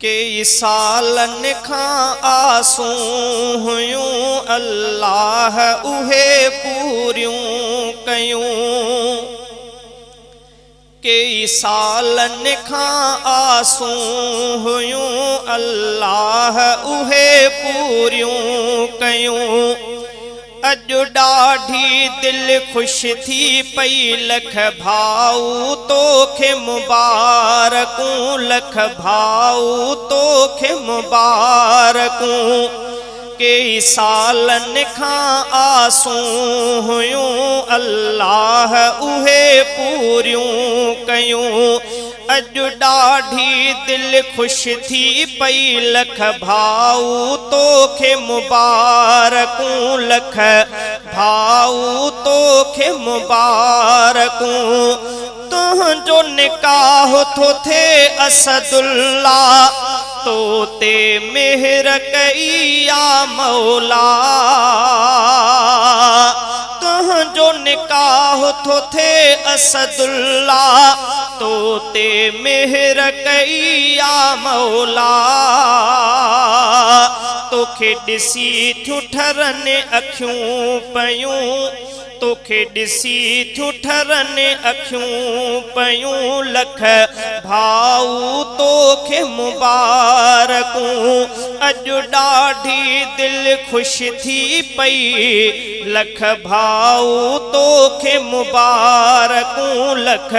कई सालन खां आसूं हुयूं अल्लाह उहे पूरियूं कयूं। कई सालन खां आसूं हुयूं अल्लाह उहे पूरियूं कयूं। अॼु ॾाढी दिल ख़ुश थी पई लख भाऊ तोखे मुबारकूं लख भाऊ तोखे मुबारकूं। कई सालन खां आसूं हुयूं अल्लाह उहे पूरियूं कयूं। अॼु ॾाढी दिल ख़ुश थी पई लख भाऊ तोखे मुबारकूं लख भाऊ तोखे मुबारकूं। तुंहिंजो निकाह थो थे असदुल्ला तो ते मेहर कई या मौला। तुंहिंजो निकाह थो थे असदुल्ला तो ते मेहर कई या मौला। तोखे ॾिसी थियूं ठरनि अखियूं पयूं तोखे ॾिसी थियूं ठरनि अखियूं पयूं लख भाऊ तोखे मुबारकूं। अॼु ॾाढी दिल ख़ुश थी पई लख भाऊ तोखे मुबारकूं लख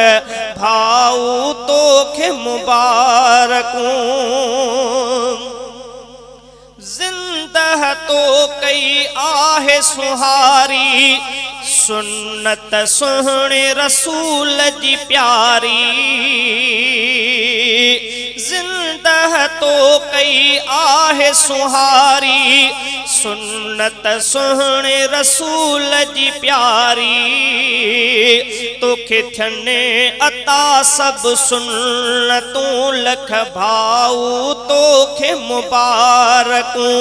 भाऊ तोखे मुबारकूं। ज़िंदह तो कई आहे सुहारी सुन्नत सुहिणे रसूल जी प्यारी। ज़िंदह तो कई आहे सुहारी सुन्नत सुहिणे रसूल जी प्यारी। तोखे थियने अता सभु सुन्नतूं लख भाऊ तोखे मुबारकूं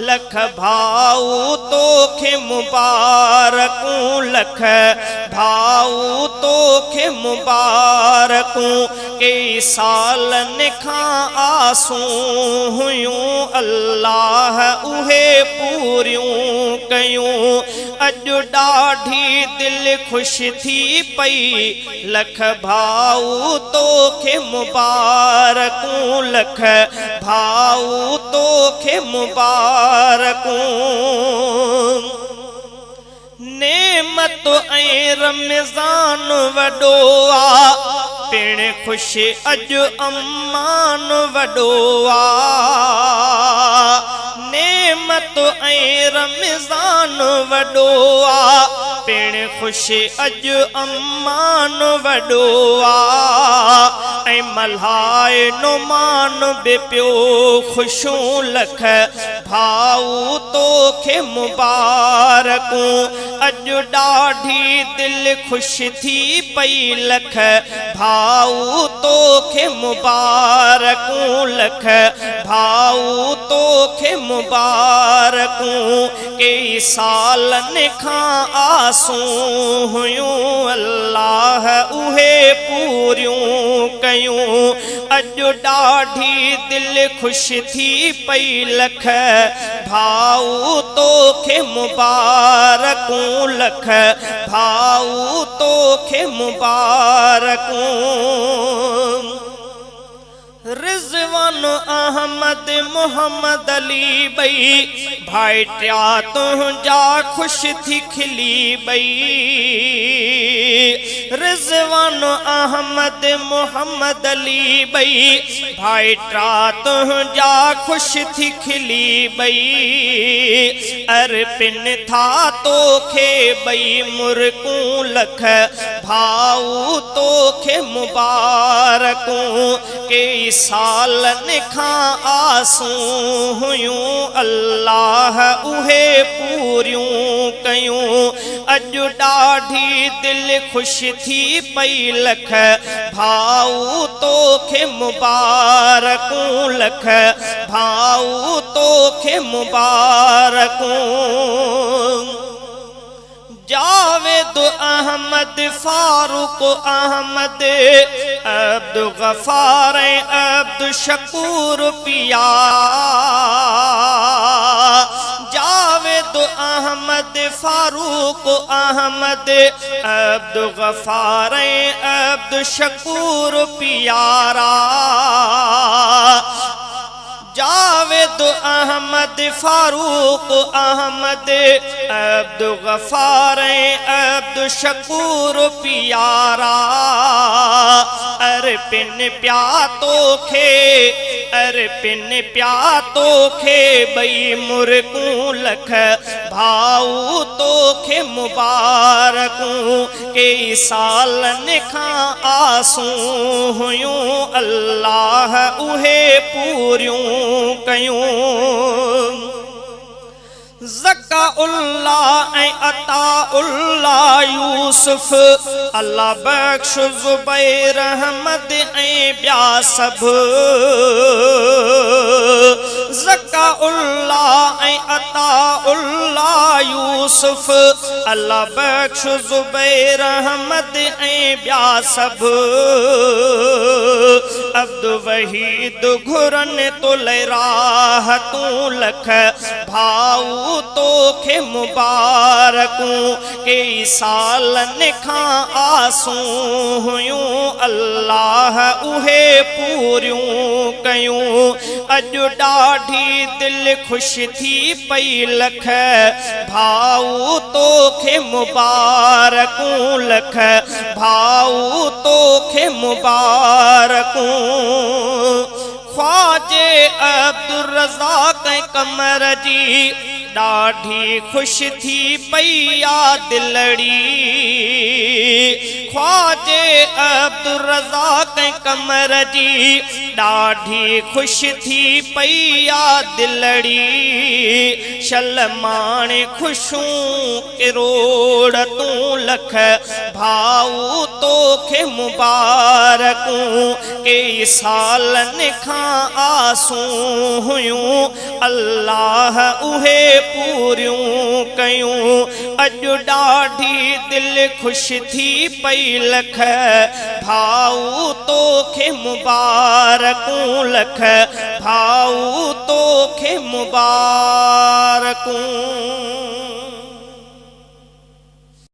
लख भाऊ तोखे मुबारकूं लख भाऊ तोखे मुबारकूं। कई सालन खां आसूं हुयूं अल्लाह उहे पूरियूं कयूं। अॼु ॾाढी दिल ख़ुश थी पई लख भाऊ तोखे मुबारकूं लख भाऊ तोखे मुबारकूं। नेमत ऐं रमज़ान वॾो आ पिण ख़ुश अॼु अम्मान वॾो आ। नेमत ऐं रमज़ान वॾो आ पिण ख़ुश अॼु अम्मान वॾो आ। ऐं मल्हाए नुमान बि पियो ख़ुशूं लख भाऊ तोखे मुबारकूं। अॼु ॾाढी दिल ख़ुश थी पई लख भाऊ तोखे मुबारकूं लख भाऊ तोखे मुबारकूं। कई सालन खां आसूं हुयूं अल्लाह उहे पूरियूं कयूं। अॼु ॾाढी दिल ख़ुश थी पई लख भाऊ तोखे मुबारकूं लख भाऊ तोखे मुबारकूं। रिज़वान अहमद मोहम्मद अली बई भाइटिया तुंहिंजा ख़ुश थी खिली बई। रिज़वान अहमद मोहम्मद अली बई भाइटिया तुंहिंजा ख़ुश थी खिली बई। अर्पिन था तोखे बई मुर्कूं लख भाऊ तोखे मुबारकूं। कई सालन खां आसूं हुयूं अल्लाह उहे पूरियूं कयूं। अॼु ॾाढी दिल ख़ुश थी पई लख भाऊ तोखे मुबारकूं लख भाऊ तोखे मुबारकूं। जावेद अहमद फारूक अहमद अब्दुल गफार अब्दुल शकूर पिया जावेद अहमद फारूक अहमद अब्दुल गफार अब्दुल शकूर पियारा जावेद अहमद फारूक अहमद अब्दुल गफार अब्दुल शकूर पियारा पिन प्या तोखे पिन प्या तोखे बई मुर्कूं लख भाऊ तोखे मुबारकूं कई सालन खां आसूं हुयूं अल्लाह उहे पूरियूं कयूं ज़काउल्लाह ऐं अताउल्लाह यूसुफ अल्लाह बख्श ज़ुबैर अहमद ऐं ॿिया सभु ज़काउल्लाह ऐं अताउल्लाह यूसुफ अल्लाह बख्श ज़ुबैर अहमद ऐं ॿिया सभु अब्दुल वहीद घुरनि तुले राह तूं लख भाऊ तोखे मुबारकूं कई सालन खां आसूं हुयूं अल्लाह उहे पूरियूं कयूं अॼु ॾाढी दिलि ख़ुशि थी पई लख भाऊ तोखे मुबारकूं लख भाऊ तोखे मुबारकूं ख्वाजे अब्दुल रज़ाक कमर जी ॾाढी ख़ुशि थी पई आ दिलड़ी ख्वाजे अब्दुल रज़ाक कमर जी ॾाढी ख़ुशि थी पई आ दिलड़ी शलमाण ख़ुशूं किरोड़ तूं लख भाऊ तोखे मुबारकूं कई सालन खां आसूं हुयूं अल्लाह उहे पूरियूं कयूं अॼु ॾाढी दिलि ख़ुशि थी पई लख भाऊ तोखे मुबारकूं लख भाऊ तोखे मुबारकूं।